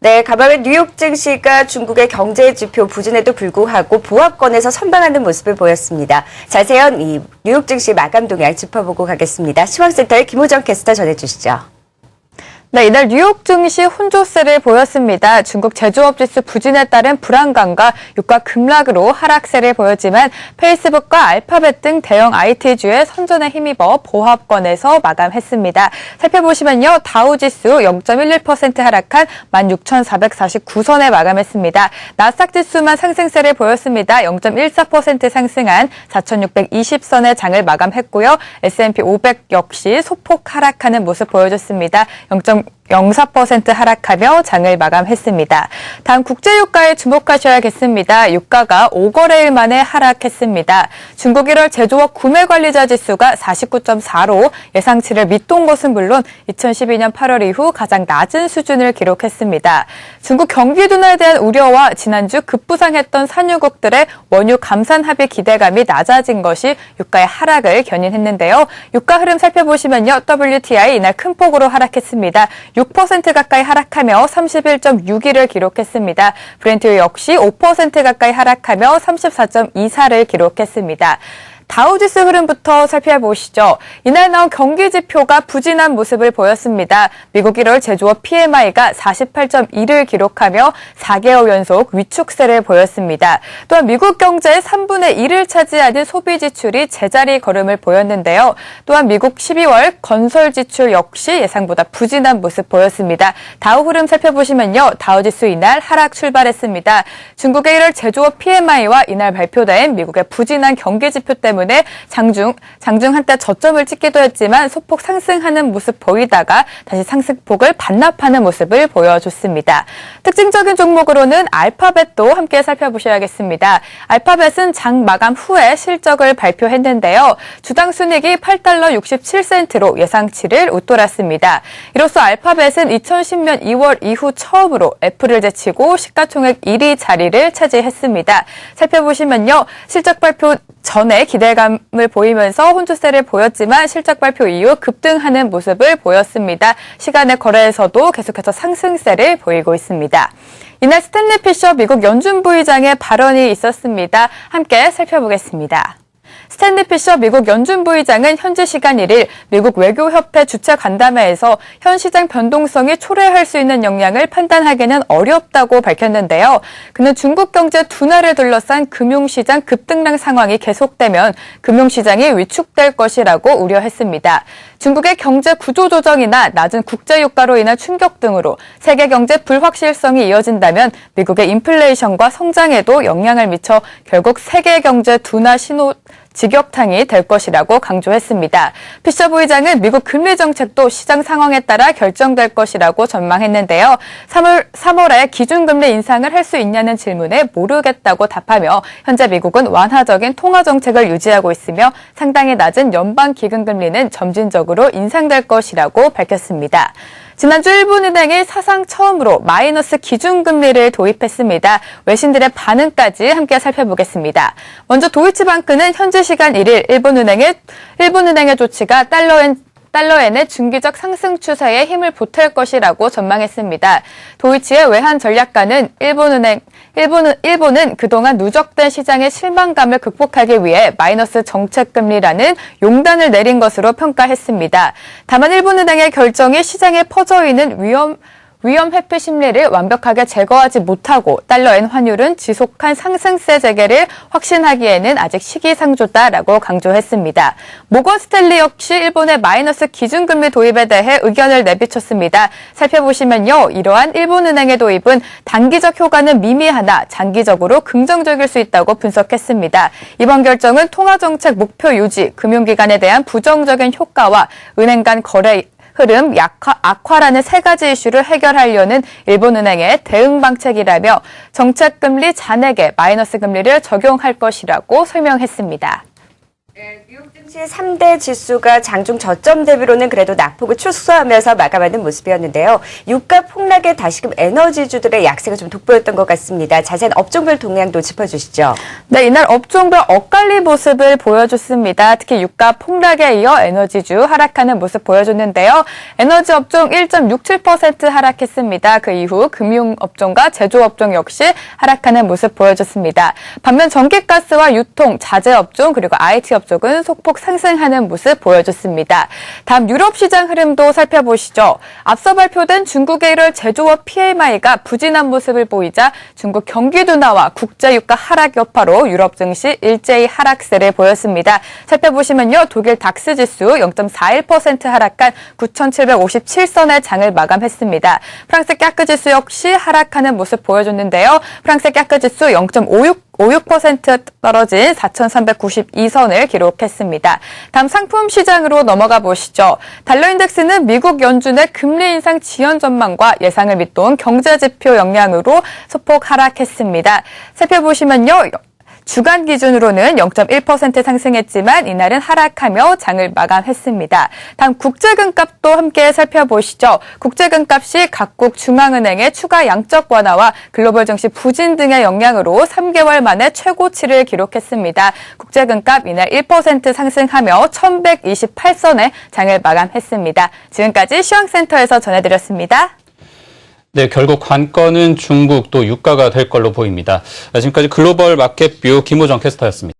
네, 가방의 뉴욕 증시가 중국의 경제 지표 부진에도 불구하고 보합권에서 선방하는 모습을 보였습니다. 자세한 이 뉴욕 증시 마감 동향 짚어보고 가겠습니다. 시황센터의 김호정 캐스터 전해주시죠. 네, 이날 뉴욕 증시 혼조세를 보였습니다. 중국 제조업 지수 부진에 따른 불안감과 유가 급락으로 하락세를 보였지만 페이스북과 알파벳 등 대형 IT주의 선전에 힘입어 보합권에서 마감했습니다. 살펴보시면요, 다우 지수 0.11% 하락한 16,449선에 마감했습니다. 나스닥 지수만 상승세를 보였습니다. 0.14% 상승한 4,620선의 장을 마감했고요. S&P 500 역시 소폭 하락하는 모습 보여줬습니다. 0.04% 하락하며 장을 마감했습니다. 다음 국제유가에 주목하셔야겠습니다. 유가가 5거래일 만에 하락했습니다. 중국 1월 제조업 구매관리자 지수가 49.4로 예상치를 밑돈 것은 물론 2012년 8월 이후 가장 낮은 수준을 기록했습니다. 중국 경기 둔화에 대한 우려와 지난주 급부상했던 산유국들의 원유 감산 합의 기대감이 낮아진 것이 유가의 하락을 견인했는데요. 유가 흐름 살펴보시면요, WTI 이날 큰 폭으로 하락했습니다. 6% 가까이 하락하며 31.61을 기록했습니다. 브렌트 역시 5% 가까이 하락하며 34.24를 기록했습니다. 다우지수 흐름부터 살펴보시죠. 이날 나온 경기 지표가 부진한 모습을 보였습니다. 미국 1월 제조업 PMI가 48.1을 기록하며 4개월 연속 위축세를 보였습니다. 또한 미국 경제의 3분의 1을 차지하는 소비 지출이 제자리 걸음을 보였는데요. 또한 미국 12월 건설 지출 역시 예상보다 부진한 모습 보였습니다. 다우 흐름 살펴보시면요, 다우지수 이날 하락 출발했습니다. 중국의 1월 제조업 PMI와 이날 발표된 미국의 부진한 경기 지표 때문에 장중 한때 저점을 찍기도 했지만 소폭 상승하는 모습 보이다가 다시 상승폭을 반납하는 모습을 보여줬습니다. 특징적인 종목으로는 알파벳도 함께 살펴보셔야겠습니다. 알파벳은 장 마감 후에 실적을 발표했는데요. 주당 순이익이 $8 67센트로 예상치를 웃돌았습니다. 이로써 알파벳은 2010년 2월 이후 처음으로 애플을 제치고 시가총액 1위 자리를 차지했습니다. 살펴보시면요, 실적 발표 전에 기대감을 보이면서 혼조세를 보였지만 실적 발표 이후 급등하는 모습을 보였습니다. 시간의 거래에서도 계속해서 상승세를 보이고 있습니다. 이날 스탠리 피셔 미국 연준 부의장의 발언이 있었습니다. 함께 살펴보겠습니다. 스탠리 피셔 미국 연준 부의장은 현지 시간 1일 미국 외교협회 주최 간담회에서 현 시장 변동성이 초래할 수 있는 영향을 판단하기는 어렵다고 밝혔는데요. 그는 중국 경제 둔화를 둘러싼 금융시장 급등락 상황이 계속되면 금융시장이 위축될 것이라고 우려했습니다. 중국의 경제 구조 조정이나 낮은 국제유가로 인한 충격 등으로 세계 경제 불확실성이 이어진다면 미국의 인플레이션과 성장에도 영향을 미쳐 결국 세계 경제 둔화 신호 직격탄이 될 것이라고 강조했습니다. 피셔 부의장은 미국 금리 정책도 시장 상황에 따라 결정될 것이라고 전망했는데요. 3월에 기준금리 인상을 할 수 있냐는 질문에 모르겠다고 답하며 현재 미국은 완화적인 통화 정책을 유지하고 있으며 상당히 낮은 연방 기금금리는 점진적으로 인상될 것이라고 밝혔습니다. 지난주 일본은행이 사상 처음으로 마이너스 기준금리를 도입했습니다. 외신들의 반응까지 함께 살펴보겠습니다. 먼저 도이치방크는 현지 시간 1일 일본은행의 조치가 달러엔의 중기적 상승 추세에 힘을 보탤 것이라고 전망했습니다. 도이치의 외환 전략가는 일본은 그동안 누적된 시장의 실망감을 극복하기 위해 마이너스 정책금리라는 용단을 내린 것으로 평가했습니다. 다만 일본은행의 결정이 시장에 퍼져 있는 위험 회피 심리를 완벽하게 제거하지 못하고 달러엔 환율은 지속한 상승세 재개를 확신하기에는 아직 시기상조다라고 강조했습니다. 모건 스탠리 역시 일본의 마이너스 기준금리 도입에 대해 의견을 내비쳤습니다. 살펴보시면요, 이러한 일본은행의 도입은 단기적 효과는 미미하나 장기적으로 긍정적일 수 있다고 분석했습니다. 이번 결정은 통화정책 목표 유지, 금융기관에 대한 부정적인 효과와 은행 간 거래 흐름 악화라는 세 가지 이슈를 해결하려는 일본은행의 대응 방책이라며 정책금리 잔액에 마이너스 금리를 적용할 것이라고 설명했습니다. 네, 증시 3대 지수가 장중 저점 대비로는 그래도 낙폭을 축소하면서 마감하는 모습이었는데요. 유가 폭락에 다시금 에너지주들의 약세가 좀 돋보였던 것 같습니다. 자세한 업종별 동향도 짚어주시죠. 네, 이날 업종별 엇갈린 모습을 보여줬습니다. 특히 유가 폭락에 이어 에너지주 하락하는 모습 보여줬는데요. 에너지 업종 1.67% 하락했습니다. 그 이후 금융업종과 제조업종 역시 하락하는 모습 보여줬습니다. 반면 전기가스와 유통, 자재업종 그리고 IT업종은 속폭 상승하는 모습 보여줬습니다. 다음 유럽 시장 흐름도 살펴보시죠. 앞서 발표된 중국의 1월 제조업 PMI가 부진한 모습을 보이자 중국 경기 둔화와 국제유가 하락 여파로 유럽 증시 일제히 하락세를 보였습니다. 살펴보시면요. 독일 닥스 지수 0.41% 하락한 9,757선의 장을 마감했습니다. 프랑스 까크 지수 역시 하락하는 모습 보여줬는데요. 프랑스 까크 지수 0.56% 떨어진 4,392선을 기록했습니다. 다음 상품 시장으로 넘어가 보시죠. 달러 인덱스는 미국 연준의 금리 인상 지연 전망과 예상을 밑돈 경제 지표 영향으로 소폭 하락했습니다. 살펴보시면요. 주간 기준으로는 0.1% 상승했지만 이날은 하락하며 장을 마감했습니다. 다음 국제금값도 함께 살펴보시죠. 국제금값이 각국 중앙은행의 추가 양적 완화와 글로벌 증시 부진 등의 영향으로 3개월 만에 최고치를 기록했습니다. 국제금값 이날 1% 상승하며 1,128선에 장을 마감했습니다. 지금까지 시황센터에서 전해드렸습니다. 네, 결국 관건은 중국 또 유가가 될 걸로 보입니다. 지금까지 글로벌 마켓뷰 김호정 캐스터였습니다.